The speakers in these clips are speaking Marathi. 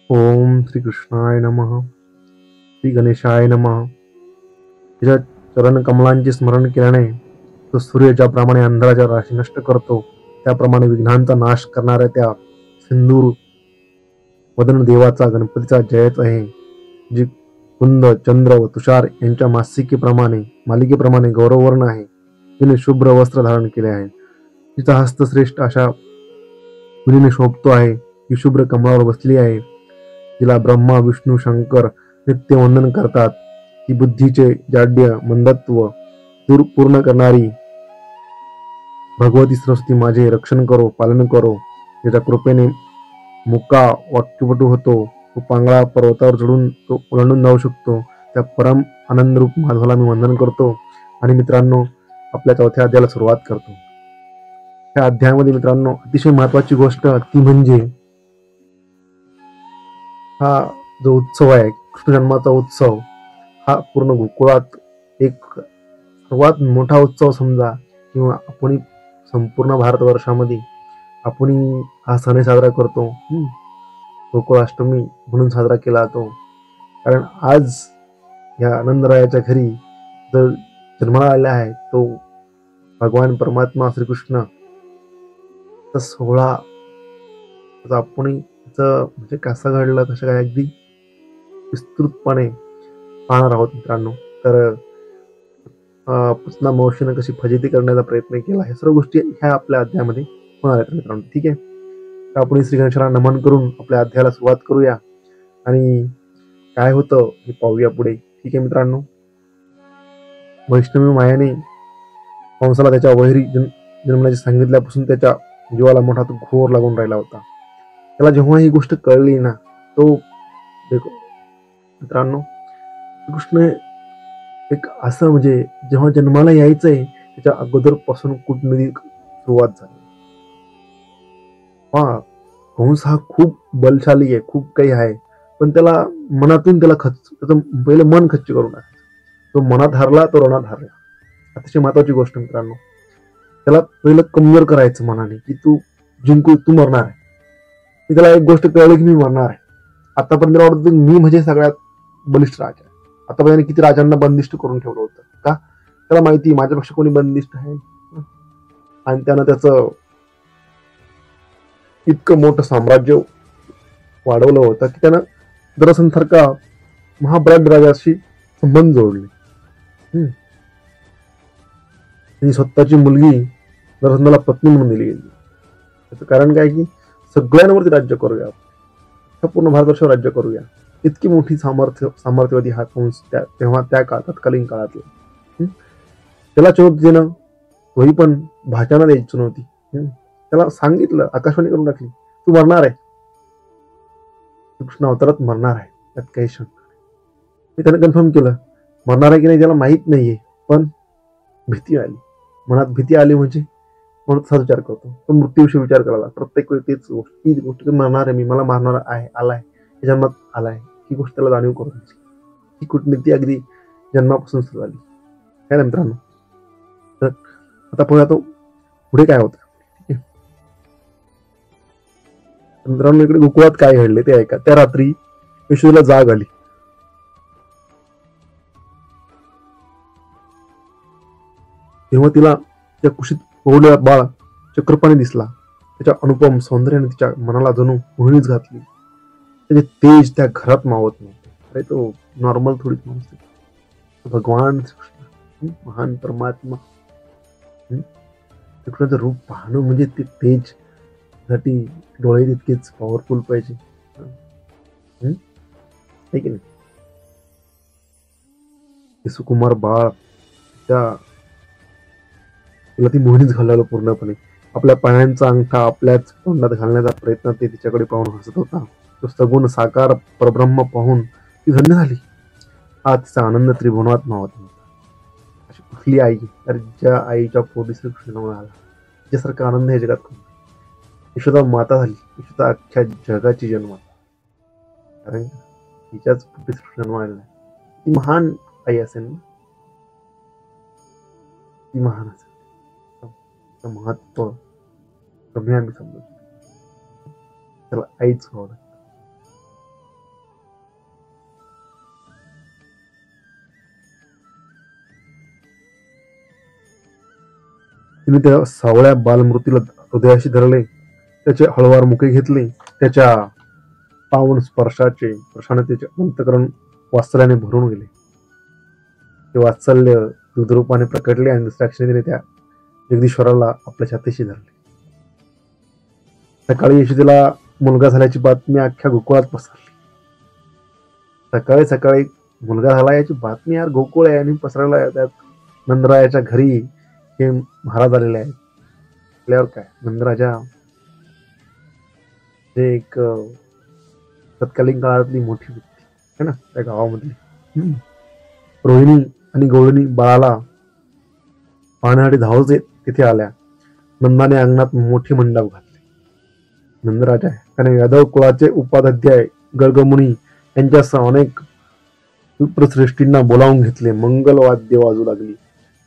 ओम श्री कृष्णाय नमः. श्री गणेशाय नमः. तिच्या चरण कमलांचे स्मरण केल्याने तो सूर्य ज्याप्रमाणे अंधाराच्या राशी नष्ट करतो, त्याप्रमाणे विघ्नांचा नाश करणाऱ्या त्या सिंदूर वदन देवाचा गणपतीचा जयच आहे, जी कुंद चंद्र व तुषार यांच्या मालिकेप्रमाणे गौरववर्ण आहे. तिने शुभ्र वस्त्र धारण केले आहे. तिचा हस्तश्रेष्ठ अशा मुलीने शोभतो आहे. ती शुभ्र कमळावर बसली आहे. तिला ब्रह्मा विष्णू शंकर नित्य वंदन करतात. ती बुद्धीचे जाड्य मंदत्व पूर्ण करणारी भगवती सरस्वती माझे रक्षण करो, पालन करो. तिच्या कृपेने मुका वाक्यपटू होतो. तो पांगळा पर्वतावर चढून तो ओलांडून जाऊ शकतो. त्या परम आनंद रूप माधवाला मी वंदन करतो. आणि मित्रांनो, आपल्या चौथ्या अध्यायाला सुरुवात करतो. त्या अध्यायामध्ये मित्रांनो अतिशय महत्वाची गोष्ट ती म्हणजे हा जो उत्सव आहे, कृष्ण जन्माचा उत्सव, हा पूर्ण गोकुळात एक सर्वात मोठा उत्सव समजा, किंवा आपण संपूर्ण भारतवर्षामध्ये आपण हा सण साजरा करतो. गोकुळाष्टमी म्हणून साजरा केला जातो. कारण आज या आनंदरायाच्या घरी जो जन्माला आला आहे तो भगवान परमात्मा श्रीकृष्ण सोहळा आपण म्हणजे कसं घडलं, कसं काय, अगदी विस्तृतपणे पाहणार आहोत मित्रांनो. तर पुतना मावशीनं कशी फजिती करण्याचा प्रयत्न केला, हे सर्व गोष्टी ह्या आपल्या अध्यायामध्ये होणार आहेत मित्रांनो. ठीक आहे, तर आपण श्री गणेशाला नमन करून आपल्या अध्यायाला सुरुवात करूया आणि काय होतं हे पाहूया पुढे. ठीक आहे मित्रांनो. वैष्णवी मायाने कंसाला त्याच्या वैरी जन्मण्याचे सांगितल्यापासून त्याच्या जीवाला मोठा तो घोर लागून राहिला होता. त्याला जेव्हा ही गोष्ट कळली ना, तो मित्रांनो, कृष्ण एक असं म्हणजे जेव्हा जन्माला यायचंय त्याच्या अगोदर पासून कूटनीती सुरुवात झाली. कंस हा खूप बलशाली आहे, खूप काही आहे, पण त्याला मनातून त्याचं पहिलं मन खच्च करून टाकायचं. तो मनात हारला तो रणात हारला. अतिशय महत्वाची गोष्ट मित्रांनो. त्याला पहिलं कमजोर करायचं मनाने, की तू मरणार आहे. मी त्याला एक गोष्ट कळली की मी मरणार आहे. आतापर्यंत वाटत मी म्हणजे सगळ्यात बलिष्ठ राजा आहे. आतापर्यंत किती राजांना बंदिष्ट करून ठेवलं होतं का? त्याला माहिती माझ्यापेक्षा कोणी बंदिष्ट आहे. आणि त्यानं त्याचं इतकं मोठं साम्राज्य वाढवलं होतं की त्यानं जरासंधासारखा महाबलाढ्य राजाशी संबंध जोडले. त्यांनी स्वतःची मुलगी जरासंधाला पत्नी म्हणून दिली गेली. त्याचं कारण काय की सगळ्यांवरती राज्य करूया, पूर्ण भारतवर्षावर राज्य करूया, इतकी मोठी सामर्थ्यवादी हा कंस तेव्हा त्या तत्कालीन काळातला. त्याला चोप देणं तोही पण भाषांना द्यायची नव्हती. त्याला सांगितलं, आकाशवाणी करून टाकली, तू मरणार आहे, कृष्ण अवतारात मरणार आहे, त्यात काही शंका नाही. त्याने कन्फर्म केलं मरणार आहे की नाही त्याला माहित नाहीये, पण भीती आली, मनात भीती आली म्हणजे म्हणून तसा विचार करतो तो. मृत्यूविषयी विचार करायला प्रत्येक वेळी तीच गोष्ट मरणार आहे, मी मला मारणार आहे, आलाय जन्मात आलाय, ही गोष्ट त्याला जाणीव करून द्यायची. ही कूटनीती अगदी जन्मापासून सुरू झाली काय ना मित्रांनो. तर आता पुढे तो पुढे काय होतं मित्रांनो. इकडे गोकुळात काय घडले ते ऐका. त्या रात्री यशोदेला जाग आली. तेव्हा तिला त्या कुशीत पोहलेला बाळ चक्रपाणी दिसला. त्याच्या अनुपम सौंदर्याने तिच्या मनाला जणू मोहिनीच घातली. त्याचे तेज त्या घरात मावत नव्हते. अरे तो नॉर्मल थोडीच माणूस, भगवान श्रीकृष्ण, महान परमात्मा. कृष्णाचं रूप पाहणं म्हणजे ते तेज साठी डोळे तितकेच पॉवरफुल पाहिजे, है की नाही. सुकुमार बाळ तिला ती मोहिनीच घालवलं पूर्णपणे. आपल्या पायांचा अंगठा आपल्याच तोंडात घालण्याचा प्रयत्न ते तिच्याकडे पाहून हसत होता. तो सगुण साकार परब्रह्म पाहून ती धन्य झाली. हा तिचा आनंद त्रिभुवनात मावत नव्हता. अशी कुठली आई, तर ज्या आईच्या पोटी श्रीकृष्ण आला, त्याच्यासारखा आनंद हे जगात कोण. यशोदा माता झाली, यशोदा अख्ख्या जगाची जन्माता. कारण तिच्याच पोटी श्रीकृष्ण जन्माला ती महान आई असेल ना, ती महान असेल. महत्व कमी आम्ही समजू, त्याला आईच व्हावं लागतं. तिने त्या सावळ्या बालमृतीला हृदयाशी धरले, त्याचे हळवार मुखे घेतले, त्याच्या पावन स्पर्शाचे प्रशांततेचे अंतकरण वात्सल्याने भरून गेले. ते वात्सल्य दुधरूपाने प्रकटले आणि दुसऱ्या क्षणी तिने त्या जगदीश्वराला आपल्या छातीशी धरले. सकाळी यशोदेला मुलगा झाल्याची बातमी अख्ख्या गोकुळात पसरली. सकाळी सकाळी मुलगा झाला याची बातमी यार गोकुळ आहे आणि पसरायला त्यात नंदरायाच्या घरी हे महाराज आलेले आहेत. आपल्यावर काय नंदराजा हे एक तत्कालीन काळातली मोठी व्यक्ती आहे ना त्या गावामधली. रोहिणी आणि गवळणी बाळाला पाहण्यासाठी धावत तिथे आल्या. नंदाने अंगणात मोठी मंडप घातली. नंदराजा त्याने यादव कुळाचे उपाध्याय गर्गमुनी यांच्यासह अनेक विप्रश्रेष्ठींना बोलावून घेतले. मंगल वाद्य वाजू लागली.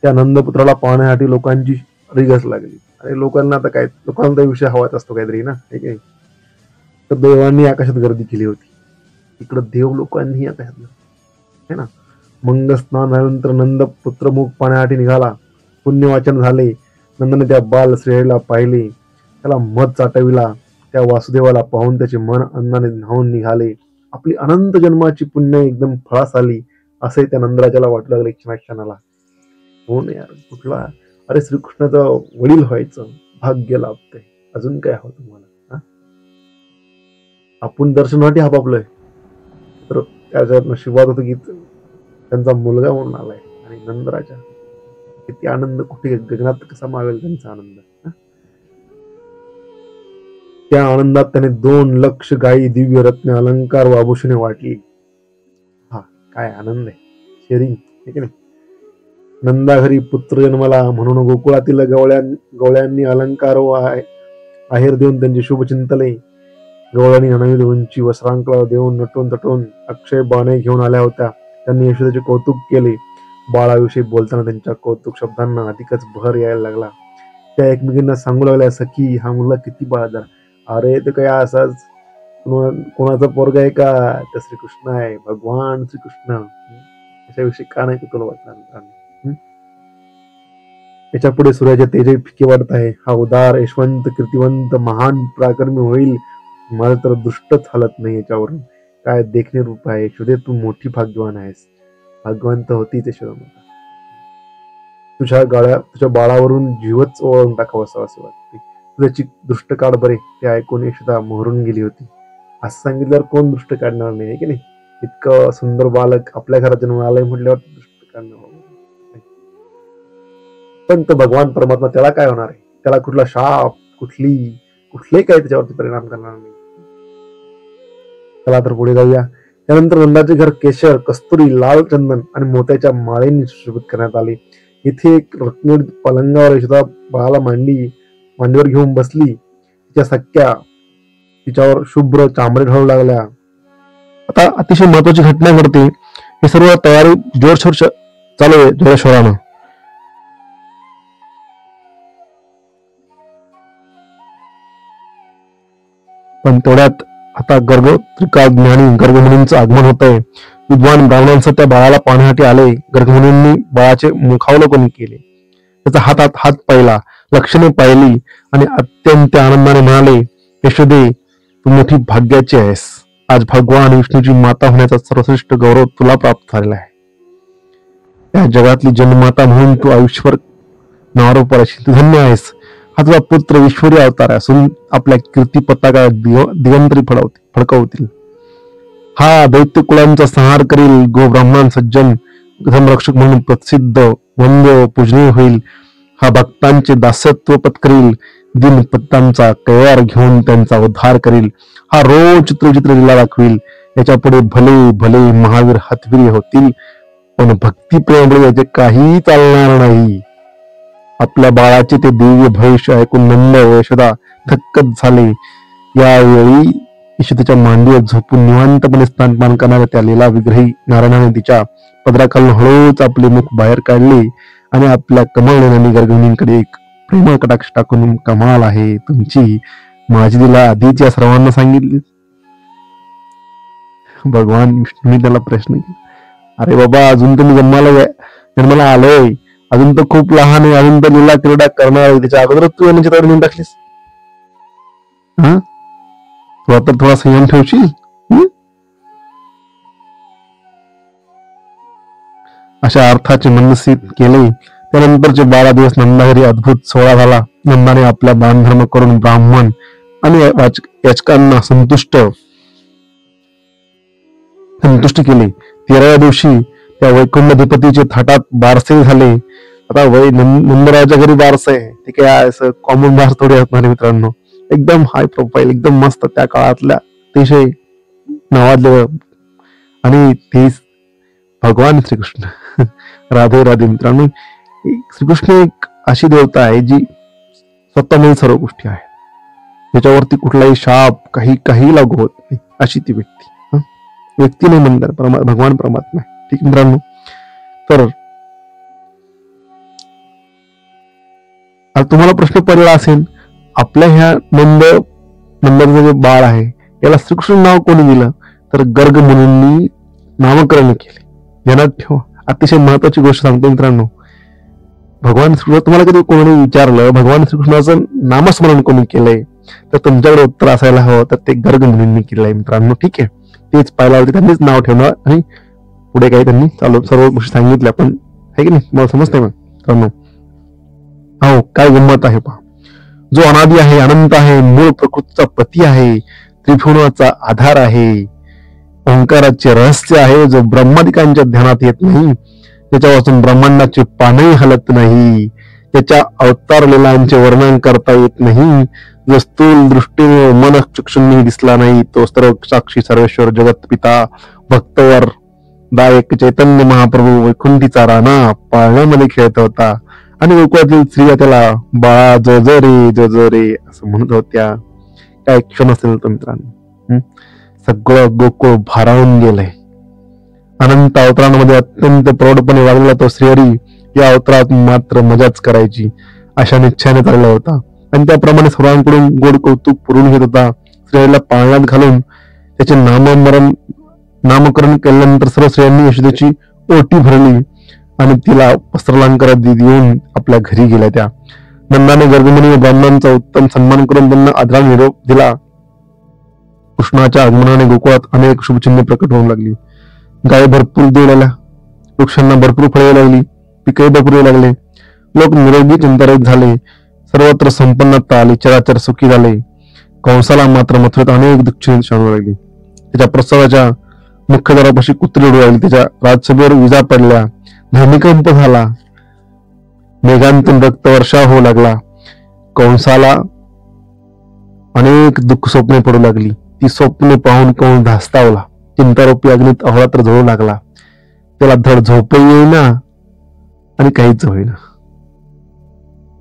त्या नंदपुत्राला पाहण्यासाठी लोकांची रिगस लागली. आणि लोकांना आता काय लोकांना विषय हवाच असतो काहीतरी ना ठीक आहे. तर देवांनी आकाशात गर्दी केली होती. इकडं देव लोकांनी आकाशात है ना. मंग स्नान झाल्यानंतर नंद पुत्रमुख पाहण्यासाठी निघाला. पुण्यवाचन झाले. नंदने त्या बाल श्रेयला पाहिले, त्याला मध चाटविला. त्या वासुदेवाला पाहून त्याचे मन अन्नाने न्हावून निघाले. आपली अनंत जन्माची पुण्य एकदम फळास आली असे त्या नंदराजाला वाटू लागले क्षणाक्षणाला. हो ना यार कुठला अरे श्रीकृष्णाचं वडील व्हायचं भाग्य लाभतंय. अजून काय हवं तुम्हाला. आपण दर्शनासाठी आपापलंय तर त्याच्या नशिबात होतं की त्यांचा मुलगा म्हणून आलाय. आणि नंदराजा किती आनंद कुठे गगनात कसा मावेल त्यांचा आनंद. त्या आनंदात त्याने 2 लक्ष गायी दिव्य रत्न अलंकार व आभूषणे वाटली. हा काय आनंद आहे शेअरिंग आहे की नाही. नंदा घरी पुत्र जन्माला म्हणून गोकुळातील गवळ्यांनी अलंकार व आहेर देऊन त्यांचे शुभ चिंतले. गवळ्यांनी नवी उंची वस्त्रांकळ देऊन नटून तटून अक्षय बाणे घेऊन आल्या होत्या. त्यांनी यशोदेचे कौतुक केले. बाळाविषयी बोलताना त्यांच्या कौतुक शब्दांना अधिकच भर यायला लागला. त्या एकमेकींना सांगू लागल्या, सखी हा मुलगा किती बाळादार. अरे ते काय असाच कोणाचा पोरगा आहे का. त्या श्रीकृष्ण आहे भगवान श्रीकृष्ण. याच्याविषयी का नाही तुला वाटणार. याच्या पुढे सूर्याचे तेजही फिके वाटत आहे. हा उदार यशवंत कीर्तिवंत महान पराक्रमी होईल. मला तर दृष्टच हालत नाही याच्यावरून. काय देखणे रूप आहे. यशोदे तू मोठी भाग्यवान आहेस. भाग्यवंत होती ते यशोदा. तुझ्या बाळावरून जीवच ओळून टाकावं असे वाटते. तुझ्याची दृष्ट काढ बरे. ते ऐकून यशोदा मोहरून गेली होती. असं सांगितल्यावर कोण दृष्ट काढणार नाही की नाही. इतकं सुंदर बालक आपल्या घरात जन्म आलंय म्हटल्यावर दृष्ट काढणार. पण तो भगवान परमात्मा त्याला काय होणार आहे. त्याला कुठला शाप कुठले काय त्याच्यावरती परिणाम करणार नाही. चला तर पुढे जाऊया. त्यानंतर नंदाचे घर केशर कस्तुरी लाल चंदन आणि मोत्याच्या माळेने सुशोभित करण्यात आले. इथे एक रत्न पलंगावर यशोदा बाळाला मांडीवर घेऊन बसली. तिच्या सख्या तिच्यावर शुभ्र चांबरे ढळू लागल्या. आता अतिशय महत्वाची घटना घडते. हे सर्व तयारी जोरशोर चालू आहे जोरेश्वरानं. पण तेवढ्यात आता ज्ञानी गर्गमुनींचं आगमन होत आहे. विद्वान ब्राह्मणांचं त्या बाळाला पाहण्यासाठी आले. गर्गमुनींनी बाळाचे मुखावलोकन केले. त्याचा हात पाहिला, लक्षणे पाहिली आणि अत्यंत आनंदाने म्हणाले, यशोदे तू मोठी भाग्याची आहेस. आज भगवान विष्णूची माता होण्याचा सर्वश्रेष्ठ गौरव तुला प्राप्त झालेला आहे. या जगातली जन्ममाता म्हणून तू आयुष्यभर नावावर पडशील. तू धन्य आहेस. हा तुझा पुत्र ईश्वरी अवतार असून आपल्या कीर्ती पताका दिगंतरी फडकवतील. हा दैत्य कुळांचा संहार करील. गो ब्राह्मण सज्जन संरक्षक म्हणून प्रसिद्ध वंद्य पूजनीय होईल. हा भक्तांचे दासत्व पत्करील. दीनपत्तांचा कैवार घेऊन त्यांचा उद्धार करील. हा रोज चित्रचित्र लीला दाखवील. याच्या पुढे भले भले महावीर हातवीर होतील. पण भक्ती प्रेमामुळे याचे काही चालणार नाही. आपल्या बाळाचे ते दिव्य भविष्य ऐकून नंद व यशोदा थक्कच झाले. यावेळी यशोदेच्या मांडीवर झोपून निवांतपणे स्तनपान करणाऱ्या त्या लीला विग्रही नारायणाने तिच्या पदराखालून हळूच आपले मुख बाहेर काढले आणि आपल्या कमळ नयनांनी गर्गमुनींकडे एक प्रेमळ कटाक्ष टाकून, कमाल आहे तुमची, माझी लीला आधीच या सर्वांना सांगितली. भगवान विष्णूंनी त्याला प्रश्न केला, अरे बाबा अजून तुम्ही जन्माला आलोय अजून तर खूप लहान आहे, अजून तर लीला क्रीडा करणार आहे, त्याच्या अगोदर तू यांच्या तावडीत नेऊन टाकलीस. हा, तू आता थोडा संयम ठेवशील. अशा अर्थाचे मनसीत केले. त्यानंतरचे 12 दिवस नंदाघरी अद्भुत सोहळा झाला. नंदाने आपल्या दानधर्म करून ब्राह्मण आणि याचकांना संतुष्ट केले. 13व्या दिवशी त्या वैकुंठधिपतीचे थाटात बारसे झाले. आता नंदरावच्या घरी बारस आहे, ते काय असं कॉमन बार थोडी असणार मित्रांनो, एकदम हाय प्रोफाईल, एकदम मस्त, त्या काळातल्या अतिशय नावाजले, आणि ते भगवान श्रीकृष्ण. राधे राधे मित्रांनो. श्रीकृष्ण एक अशी देवता आहे जी स्वतःमध्ये सर्व गोष्टी आहेत, त्याच्यावरती कुठलाही शाप काही लागू होत नाही, अशी ती व्यक्ती नाही म्हणतात, भगवान परमात्मा. ठीक मित्रांनो, तर तुम्हाला प्रश्न पडला असेल, आपल्या ह्या नंदाचं जे बाळ आहे याला श्रीकृष्ण नाव कोणी दिलं, तर गर्ग मुनींनी नामकरण केले. ध्यानात ठेवा, अतिशय महत्वाची गोष्ट सांगतो मित्रांनो. भगवान श्रीकृष्ण, तुम्हाला कधी कोणी विचारलं भगवान श्रीकृष्णाचं नामस्मरण कोणी केलंय, तर तुमच्याकडे उत्तर असायला हवं तर ते गर्ग मुनींनी केलंय मित्रांनो. ठीक आहे, तेच पाहिला होते, त्यांनीच नाव ठेवणार आणि पुढे काही त्यांनी सर्व गोष्टी सांगितल्या, पण आहे की नाही, मला समजतंय मग मित्रांनो. हो, काय गंमत आहे पहा. जो अनादी आहे, अनंत आहे, मूळ प्रकृतीचा पती आहे, त्रिभुवनाचा आधार आहे, ओंकाराचे रहस्य आहे, जो ब्रह्मादिकांच्या ध्यानात येत नाही, त्याच्यापासून ब्रह्मांडाचे पानही हलत नाही, त्याच्या अवतार लीलांचे वर्णन करता येत नाही, जो स्थूल दृष्टीने मन चक्षुंनी दिसला नाही, तो सर्व साक्षी सर्वेश्वर जगत पिता भक्तवर दायक चैतन्य महाप्रभू वैकुंठीचा राणा पाळण्यामध्ये खेळत होता, आणि गोकुळातील स्त्रिया त्याला बाळा जो रे असं म्हणत होत्या. काय क्षण असेल तर मित्रांनो, सगळं गोकुळ भारावून गेलंय. अनंत अवतारांमध्ये अत्यंत प्रौढपणे वागलेला तो श्रीहरी या अवतारात मात्र मजाच करायची अशा निश्चयाने चालला होता, आणि त्याप्रमाणे सर्वांकडून गोड कौतुक पुरवून घेत होता. श्रीहरीला पाळण्यात घालून त्याचे नामकरण केल्यानंतर सर्व स्त्रियांनी यशोदेची ओटी भरली आणि तिला वस्त्रालंकार देऊन आपल्या घरी गेल्या. त्या नंदाने गर्गमुनी व ब्राह्मणांचा उत्तम सन्मान करून त्यांना आदराने निरोप दिला. कृष्णाच्या आगमनाने गोकुळात अनेक शुभचिन्हे प्रकट होऊ लागली. गायी भरपूर देऊ लागल्या, वृक्षांना भरपूर फळे लागली, पिकही भरपूर लागले, लोक निरोगी चिंतारहित झाले, सर्वत्र संपन्नता आली, चराचर सुखी झाले. कंसाला मात्र मथुरेत अनेक दुःख शाळू लागली. त्याच्या प्रसादाच्या मुख्यद्वारापाशी कुत्री उडू लागली, त्याच्या राजसभेवर विजा पडल्या, भूमिकंप झाला, मेघांतून रक्तवर्षाव होऊ लागला. कंसाला अनेक दुःख स्वप्ने पडू लागली. ती स्वप्ने पाहून कंस धास्तावला, चिंतारोपी अग्नीत अहोरात्र जळू लागला. त्याला धड झोपही येईना आणि काहीच होईना.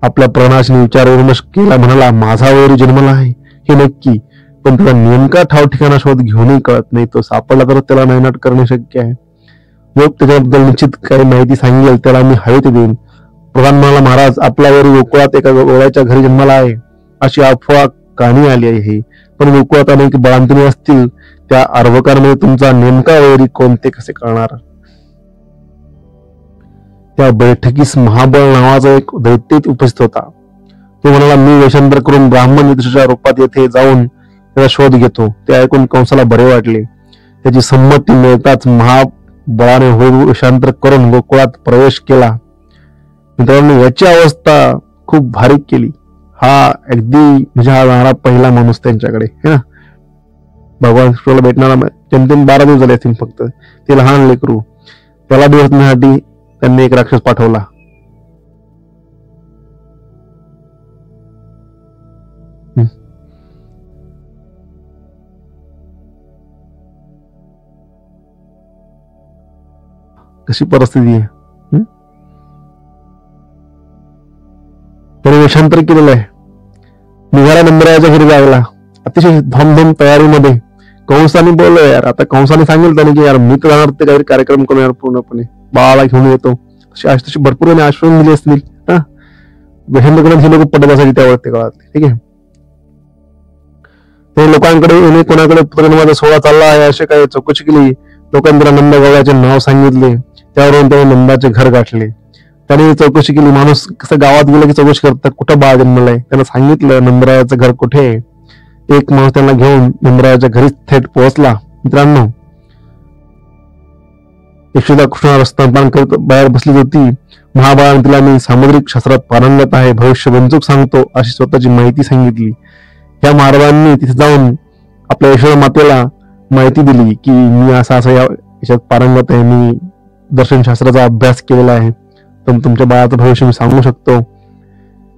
आपल्या प्राणाशी विचार विमर्श केला, म्हणाला माझा वैरी जन्मला आहे हे नक्की, पण त्याला नेमका ठाव ठिकाणा शोध घेऊनही कळत नाही. तो सापडला तर त्याला नायनाट करणे शक्य आहे. योग त्याच्याबद्दल निश्चित काही माहिती सांगेल त्याला मी हवे ते देईन. प्रधान म्हणाला, महाराज आपला वैरी गोकुळात एका गोळ्याच्या घरी जन्माला आहे अशी अफवा कानी आली आहे, पण गोकुळात अनेक बाळंतिणी असतील, त्या अर्भकांमध्ये तुमचा नेमका वैरी कोणते कसे कळणार. त्या बैठकीस महाबळ नावाचा एक दैत्य उपस्थित होता. तो म्हणाला, मी वेषांतर करून ब्राह्मण विदुषाच्या रूपात येथे जाऊन त्याचा शोध घेतो. ते ऐकून कंसाला बरे वाटले. त्याची संमती मिळताच महाबळाने वेषांतर करून गोकुळात प्रवेश केला. मित्रांनो, याची अवस्था खूप भारी केली. हा अगदी म्हणजे हा जाणारा पहिला माणूस त्यांच्याकडे है ना. भगवान कृष्णाला भेटणारा जेमतेम 12 दिवस झाले असतील फक्त. ते लहान लेकरू, त्याला भेटण्यासाठी त्यांनी एक राक्षस पाठवला. कशी परिस्थिती आहे. त्याने वेषांतर केलेलं आहे. निघाला नंदरायाच्या घरी जायला अतिशय धामधूम तयारीमध्ये. कंसाने बोललो यार, आता कंसाने सांगेल त्याने की यार मी तर जाणार ते काहीतरी कार्यक्रम करून यार पूर्णपणे बाळाला घेऊन येतो. तशी भरपूर आश्वासन दिली असतील. वेषांतर हे लोक पडत असायचे त्यावर ते काळात. ठीक आहे, ते लोकांकडे कोणाकडे पुत्रजन्माचा सोहळा चालला आहे असे काही चौकशी केली. लोकांनी त्याला नंद गवळ्याचे नाव सांगितले. त्यावरून त्याने नंदाचे घर गाठले. त्याने चौकशी केली. माणूस कसं गावात गेलं की चौकशी करतात, कुठं बाळ जन्मलंय. त्यानं सांगितलं नंदराजाचं घर कुठे आहे. एक माणूस त्यांना घेऊन नंदराजाच्या घरी थेट पोहोचला. मित्रांनो, यशोदा कृष्णाला स्तनपान करत बाहेर बसली होती. महाबाळाने तिला मी सामुद्रिक शास्त्रात पारंगत आहे, भविष्य बनचूक सांगतो अशी स्वतःची माहिती सांगितली. या महाराजांनी तिथे जाऊन आपल्या यशोदा मातेला माहिती दिली की मी असं याच्यात पारंगत आहे, मी दर्शनशास्त्राचा अभ्यास केलेला आहे, तर तुमच्या बाळाचं भविष्य मी सांगू शकतो.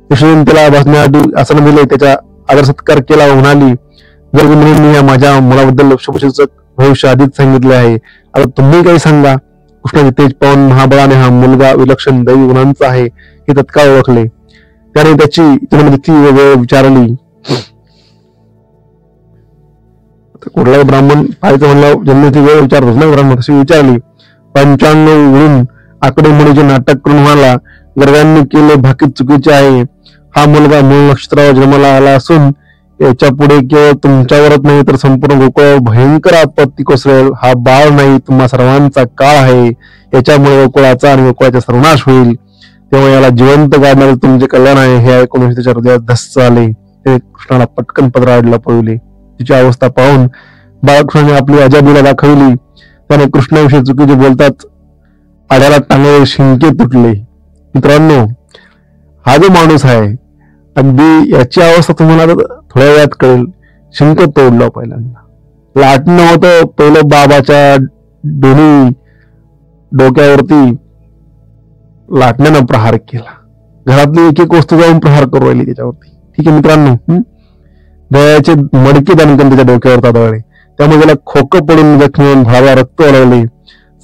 यशोदेने त्याला बसण्यासाठी आसन दिले, त्याचा आदर सत्कार केला व म्हणाली, जर मी या माझ्या मुलाबद्दल शुभचिंतक भविष्य आधीच सांगितले आहे, आता तुम्ही काही सांगा. कृष्णाचे तेज पाहून महाबळाने हा मुलगा विलक्षण दैवी गुणांचा आहे हे तत्काळ ओळखले. त्याने त्याची जन्मतिथी विचारली. कुठलाही ब्राह्मण पाहायचं म्हणलं जन्मतिथी वेळ विचारतोच ना ब्राह्मण, तशी विचारली. पंचांग उडून आकडेमोडीचे नाटक करून म्हणाला, गर्गांनी केले भाकीत चुकीचे आहे. हा मुलगा मूळ नक्षत्रावर जन्माला आला असून याच्या पुढे केवळ तुमच्यावरच नाही तर संपूर्ण गोकुळावर भयंकर आपत्ती कोसळेल. हा बाळ नाही, तुम्हा सर्वांचा काळ आहे. याच्यामुळे गोकुळाचा आणि गोकुळाचा सर्वनाश होईल. तेव्हा याला जिवंत गाडणारे तुमचे कल्याण आहे. हे ऐकून त्याच्या हृदयात धस्स आले. त्याने कृष्णाला पटकन पदराडला पळवले. तिची अवस्था पाहून बाळकृष्णाने आपली अजाबीला दाखवली. त्याने कृष्णाविषयी चुकीचे बोलताच आड्याला टांगलेले शिंके तुटले. मित्रांनो, हा जो माणूस आहे, अगदी याची अवस्था तुम्हाला थोड्या वेळात कळेल. शिंक तोडलं पहिल्यांदा, लाटणं होतं पहिलं बाबाच्या दोन्ही डोक्यावरती लाटण्यानं प्रहार केला. घरातली एक एक वस्तू जाऊन प्रहार करू राहिली त्याच्यावरती. ठीक आहे मित्रांनो, दयाचे मडके दानकन त्याच्या डोक्यावर आदळले. त्यामुळे त्याला खोकं पडून जखमी होऊन भावा रक्त ओढवले.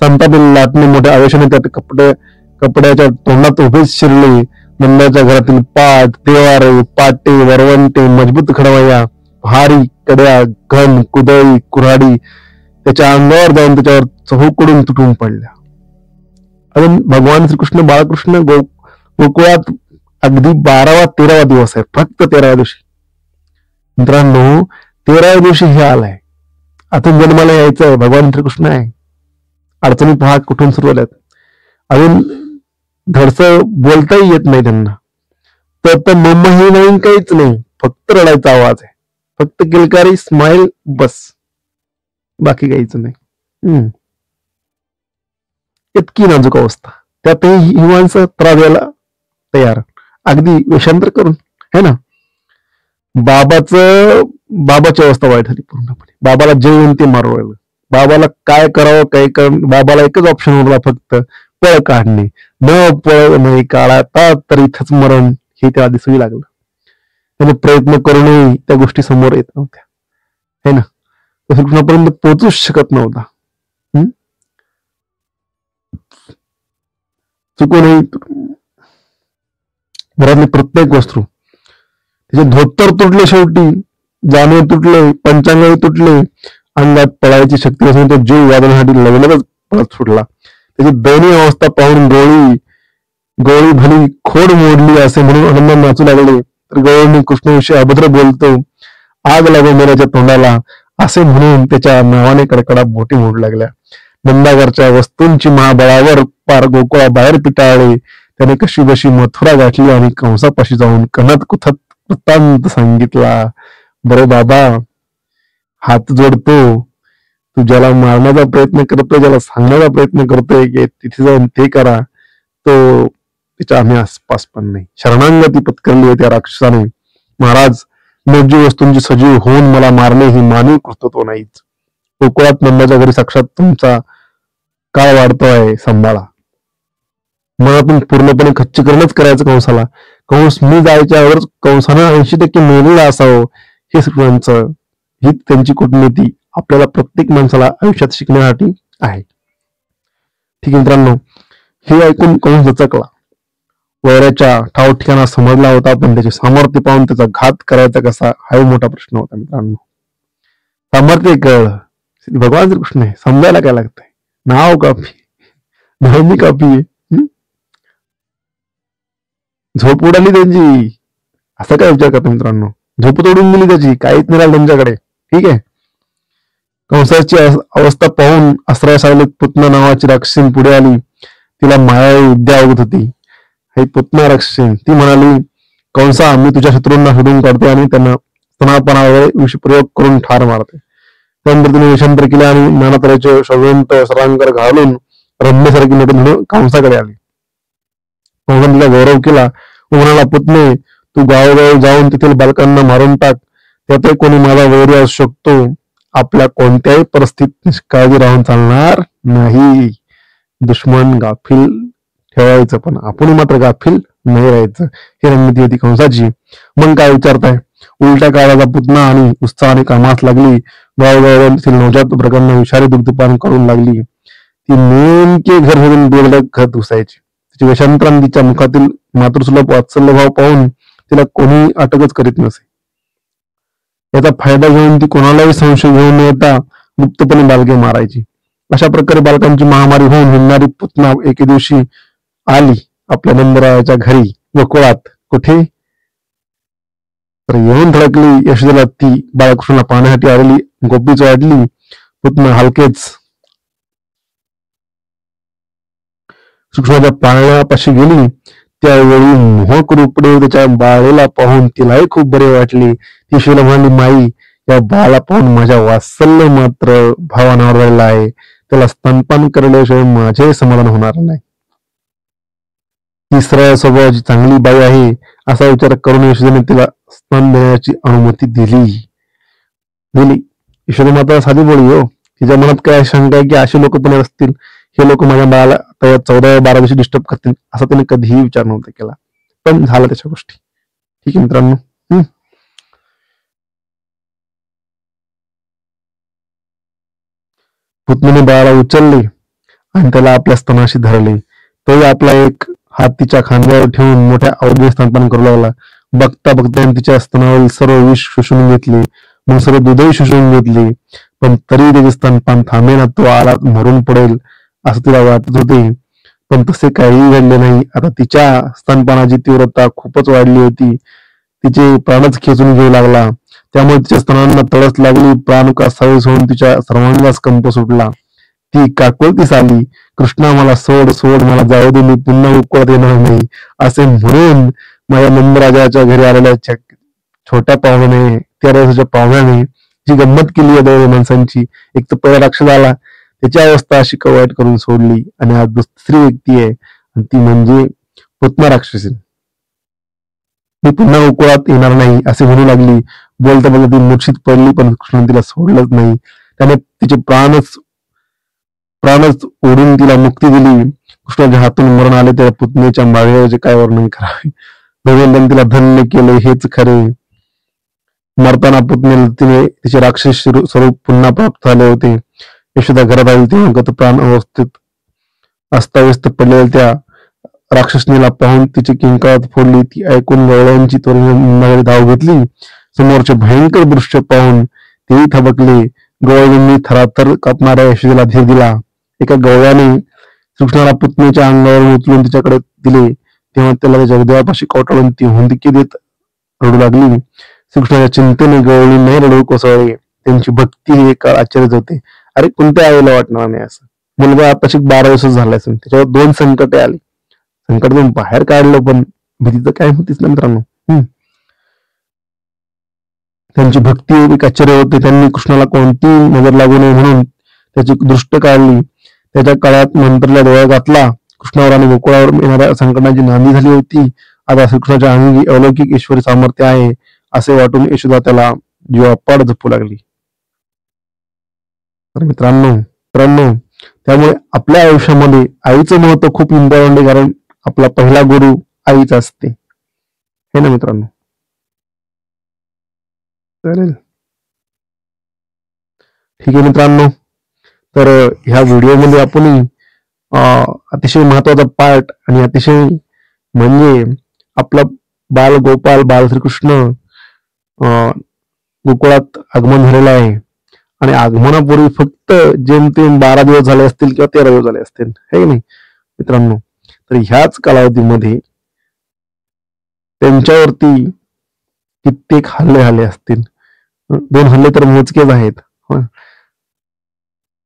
संतापील लाटणे मोठ्या आवेशाने त्या कपड्याच्या तोंडात उभेच शिरले. नंदाच्या घरातील पाट, देवारे, पाटे, वरवंटे, मजबूत खडवया, भारी कड्या, घन, कुदळी, कुऱ्हाडी त्याच्या अंगावर जाऊन त्याच्यावर चहूकडून तुटून पडल्या. अजून भगवान श्रीकृष्ण बाळकृष्ण गोकुळात अगदी 12वा-13वा दिवस आहे. फक्त 13व्या दिवशी मित्रांनो, 13व्या दिवशी हे आलाय. अजून जन्माला यायचं आहे. भगवान श्रीकृष्ण आहे. अडचणी पहा कुठून सुरू झाल्यात. अजून धडसं बोलताही येत नाही त्यांना. तर मम्माही नाही, काहीच नाही, फक्त रडायचा आवाज आहे, फक्त किलकारी, स्माइल, बस, बाकी काहीच नाही. इतकी नाजूक अवस्था, त्यातही ही माणसं त्रास द्यायला तयार, अगदी वेषांतर करून, है ना. बाबाची अवस्था वाईट झाली पूर्णपणे. बाबाला जे येऊन ते मारवलं. बाबाला काय करावं, काय बाबाला एकच ऑप्शन उरला, फक्त पळ काढणे. न पळ नाही काढता तर इथंच मरण, हे त्याला दिसू लागलं. त्याने प्रयत्न करूनही त्या गोष्टी समोर येत नव्हत्या, है ना. तो श्रीकृष्णापर्यंत पोहोचूच शकत नव्हता. चुकूनही घरातली प्रत्येक वस्तू, त्याचे धोतर तुटले, शेवटी जाणे तुटले, पंचांगही तुटले, अंगात पळायची शक्ती असून तो जीव वादनासाठी लग्नातच पळत सुटला. त्याची दयनीय अवस्था पाहून गवळी भली खोड मोडली असे म्हणून आनंद नाचू लागले. तर गवळीने कृष्णाविषयी अभद्र बोलतो, आग लागून मेल्याच्या तोंडाला, असे म्हणून त्याच्या नावाने कडकडा बोटी मोडू लागल्या. नंदागरच्या वस्तूंची महाबळावर पार गोकुळा बाहेर पिटाळले. त्याने कशी बशी मथुरा गाठली आणि कंसापाशी जाऊन कणत कुथत वृत्तांत सांगितला. बरे बाबा, हात जोडतो, तू ज्याला मारण्याचा प्रयत्न करतोय, ज्याला सांगण्याचा प्रयत्न करतोय की तिथे जाऊन ते करा, तो त्याच्या आम्ही आसपास पण नाही. शरणांगती पत्करली आहे त्या राक्षसाने. महाराज, निर्जीव वस्तूंची सजीव होऊन मला मारणे ही मानवी कर्तृत्व नाहीच. गोकुळात नंदाच्या घरी साक्षात तुमचा काळ वाढतोय, सांभाळा. मनातून पूर्णपणे खच्चीकरणच करायचं कंसाला. कंस मी जायच्या अगोदर कंसानं 80% मेलेला असावं, हे श्रीकृष्णांचं, ही त्यांची कूटनीती आपल्याला प्रत्येक माणसाला आयुष्यात शिकण्यासाठी आहे. ठीक आहे मित्रांनो, हे ऐकून कंस दचकला. वैराच्या ठाव ठिकाणा समजला होता, पण त्याचे सामर्थ्य पाहून त्याचा घात करायचा कसा, हाही मोठा प्रश्न होता. मित्रांनो, सामर्थ्य कळलं, भगवान श्रीकृष्ण आहे, समजायला काय लागतंय. नाव काफी, नेहमी काफी आहे. झोप उडाली त्यांची, असं काय विचार करतो मित्रांनो. झोप तोडून दिली त्याची, काहीच नाही राहिलं त्यांच्याकडे. ठीक आहे. कंसाची अवस्था पाहून आश्रयासावलीत पुतना नावाची राक्षसीन पुढे आली. तिला मायावी विद्या अवगत होती. हे पुतना राक्षसी ती म्हणाली, कंसा, मी तुझ्या शत्रूंना शोधून काढते आणि त्यांना स्तनापणावर विषप्रयोग करून ठार मारते. त्यानंतर तिने वेषांतर केले आणि नाना तऱ्हेचे षड्यंत्र सरांकर घालून रंभेसारखी नटून कंसाकडे आली. कंसाने तिला गौरव केला व म्हणाला, पुतणे, तू गावोगावी जाऊन तेथील बालकांना मारून टाक. त्यातही कोणी माझा वैरी असू शकतो. आपल्या कोणत्याही परिस्थितीत निष्काळजी राहून चालणार नाही. दुश्मन गाफील ठेवायचं, पण आपण मात्र गाफील नाही राहायचं. ही रणनीती होती कंसाची. मग काय विचारताय. उलट्या काळाचा पुतना आणि उत्साहाने कामास लागली. गावगावातील नवजात प्रकारांना विषारी दुग्धपान करून लागली. ती नेमके घर सोडून बेगडे घर घुसायची. तिच्या वेषांतराने तिच्या मुखातील मातृसुलभ वात्सल्यभाव पाहून तिला कोणी अटकच करीत नसे. याचा फायदा घेऊन ती कोणालाही संशय घेऊन न येता गुप्तपणे बालके मारायची. अशा प्रकारे बालकांची महामारी होऊन हिंडणारी पुतना एके दिवशी आली आपल्या नंदरायाच्या घरी गोकुळात. कुठे तर येऊन धडकली यशोदेला. ती बाळकृष्णाला पाहण्यासाठी आलेली गोपीच वाढली. पुतना हलकेच श्रीकृष्णाच्या पाळण्यापाशी गेली. त्यावेळी मोहक रूपडे त्याच्या बाळेला पाहून तिलाही खूप बरे वाटले. ती यशोदेला म्हणाली, माई, या बाळाला पाहून माझ्या वात्सल्य मात्र भावानावर झालेला आहे. त्याला स्तनपान करण्याशिवाय माझे समाधान होणार नाही. ही सरळ स्वभावाची चांगली बाई आहे असा विचार करून यशोदेने तिला स्तन देण्याची अनुमती दिली. यशोदा माता साधी बोली हो. तिच्या मनात काय शंका आहे की असे लोक पण असतील, हे लोक माझ्या बाळाला 14-12 दिवशी डिस्टर्ब करतील, असा त्याने कधीही विचार नव्हता केला. पण झाला त्याच्या गोष्टी. ठीक आहे मित्रांनो. पुतणीने बाळाला उचलले आणि त्याला आपल्या स्तनाशी धरले. तोही आपला एक हात तिच्या खांद्यावर ठेवून मोठ्या आवडीने स्तनपान करू लागला. बघता बघता तिच्या स्तनावरील सर्व विष शोषून घेतले. मग सर्व दूधही शोषून घेतले. पण तरी त्याचे स्तनपान थांबेना. तो आला मरून पडेल असं तिला वाटत होते, पण तसे काहीही घडले नाही. आता तिच्या स्तनपानाची तीव्रता खूपच वाढली होती. तिचे प्राणच खेचून घेऊ लागला. त्यामुळे तिच्या स्तनांना तळस लागली. प्राण कासावीस होऊन तिच्या सर्वांगास कंप सुटला. ती काकुळतीस आली. कृष्णा, मला सोड सोड, मला जाऊ दे, मी पुन्हा गोकुळात येणार नाही असे म्हणून माझ्या नंदराजाच्या घरी आलेल्या छोट्या पाहुण्याने, 13 वर्षाच्या पाहुण्याने जी गंमत केली आहे दोन माणसांची. एक तर पहिला राक्षस आला, त्याची अवस्था अशी कवायत करून सोडली, आणि आज दुसरी व्यक्ती आहे आणि ती म्हणजे पुतना राक्षसी. मी पुन्हा गोकुळात येणार नाही असे म्हणू लागली. बोलता बोलता ती मूर्छित पडली, पण कृष्णाने तिला सोडलंच नाही. त्याने तिचे प्राणच ओढून तिला मुक्ती दिली. कृष्णाच्या हातून मरण आले. त्या पुतणीच्या मागेचे काय वर्णन करावे. दोघांनी तिला धन्य केले हेच खरे. मरताना पुतणीला तिने तिचे राक्षस स्वरूप पुन्हा प्राप्त झाले होते. यशोदा घरात आली तेव्हा गतप्राण अवस्थेत अस्ताव्यस्त पडलेल्या त्या राक्षसनीला पाहून तिची किंकाळात फोडली. ती ऐकून गवळ्यांची त्वरेने धाव घेतली. समोरचे भयंकर दृश्य पाहून तेही थबकले. गवळींनी थराथर कापणाऱ्या यशोदेला धीर दिला. एका गवळ्याने श्रीकृष्णाला पुतणीच्या अंगावर उचलून तिच्याकडे दिले. तेव्हा त्याला त्याच्या हृदयापाशी कवटाळून ती हुंदकी देत रडू लागली. श्रीकृष्णाच्या चिंतेने गवळी नाही रडू कोसळले. त्यांची भक्ती हे एक आश्चर्यच होते. अरे, कोणत्या आईला वाटणार नाही असं. मुलगा आताशी 12 वर्ष झाला असेल, त्याच्यावर 2 संकटे आली. संकटातून बाहेर काढलं, पण भीतीचं काय होतीच ना मित्रांनो. त्यांची भक्ती एक आश्चर्य होते. त्यांनी कृष्णाला कोणतीही नजर लागू नये म्हणून त्याची दृष्ट काढली. त्याच्या काळात मंत्रला डोळा घातला. कृष्णावर आणि गोकुळावर येणाऱ्या संकटांची नांदी झाली होती. आता श्रीकृष्णाच्या अंगी अलौकिक ईश्वरी सामर्थ्य आहे असे वाटून यशोदा त्याला जीवापाड जपू लागली. तर मित्रांनो त्यामुळे आपल्या आयुष्यामध्ये आईचं महत्व खूप इम्पॉर्टंट आहे. कारण आपला पहिला गुरु आईच असते, हे ना मित्रांनो. चालेल, ठीक आहे मित्रांनो. तर ह्या व्हिडिओमध्ये आपण अतिशय महत्वाचा पार्ट आणि अतिशय म्हणजे आपला बाल गोपाल बाल श्रीकृष्ण गोकुळात आगमन झालेलं आहे. आणि आगमनापूर्वी फक्त जेमतेम 12 दिवस झाले असतील किंवा 13 दिवस झाले असतील, है की नाही मित्रांनो. तर ह्याच कालावधीमध्ये त्यांच्यावरती कित्येक हल्ले असतील. 2 हल्ले तर मोजकेच आहेत.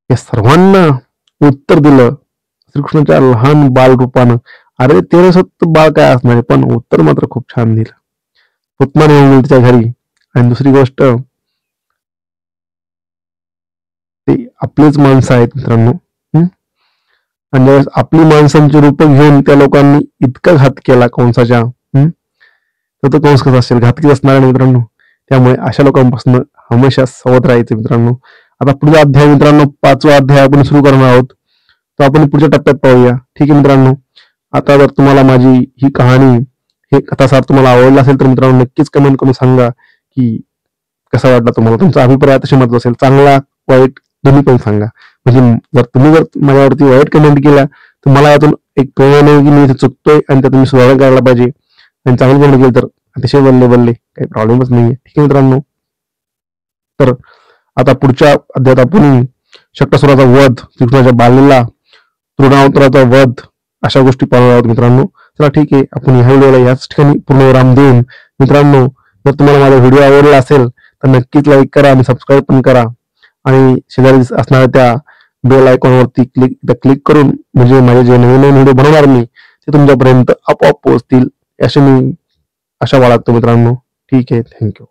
या सर्वांना उत्तर दिलं श्रीकृष्णाच्या लहान बाल रूपानं अरे तेरे सत्त बाळ काय असणार आहे, पण उत्तर मात्र खूप छान दिलं. पुतमान येऊन गेली तिच्या घरी. आणि दुसरी गोष्ट, ते आपलीच माणसं आहेत मित्रांनो. आणि ज्यावेळेस आपली माणसांची रूप घेऊन त्या लोकांनी इतका घात केला कंसाच्या, तर तो कंस कसा असेल, घातकीच असणार आहे मित्रांनो. त्यामुळे अशा लोकांपासून हमेशा सावध राहायचं मित्रांनो. आता पुढचा अध्याय मित्रांनो, 5वा अध्याय आपण सुरू करणार आहोत. तो आपण पुढच्या टप्प्यात पाहूया. ठीक आहे मित्रांनो. आता जर तुम्हाला माझी ही कहाणी, हे कथासार तुम्हाला आवडला असेल तर मित्रांनो नक्कीच कमेंट करून सांगा की कसा वाटला तुम्हाला. तुमचा अभिप्राय अतिशय महत्त्वाचा असेल, चांगला वाईट दोन्ही पण सांगा. म्हणजे जर माझ्यावरती वाईट कमेंट केला तर मला यातून एक प्रेरणा नाही की मी इथे चुकतोय आणि त्यातून मी सुधारणा करायला पाहिजे. आणि चांगली कमेंट केली तर अतिशय बल्ले काही प्रॉब्लेमच नाहीये. ठीक आहे मित्रांनो. तर आता पुढच्या अध्यायात आपण शक्तासुराचा वध, श्रीकृष्णाच्या बालेला, तृणावताराचा वध, अशा गोष्टी पाहणार आहोत मित्रांनो. चला ठीक आहे, आपण ह्या व्हिडिओला याच ठिकाणी पूर्णविराम देऊन मित्रांनो, जर तुम्हाला माझा व्हिडिओ आवडला असेल तर नक्कीच लाईक करा आणि सबस्क्राईब पण करा. आणि शेजारी असणाऱ्या त्या बेल आयकॉनवरती क्लिक करून, म्हणजे माझे जे नवीन नवीन व्हिडिओ बनवणार मी ते तुमच्यापर्यंत आपोआप पोहोचतील अशी मी आशा बाळगतो मित्रांनो. ठीक आहे, थँक्यू.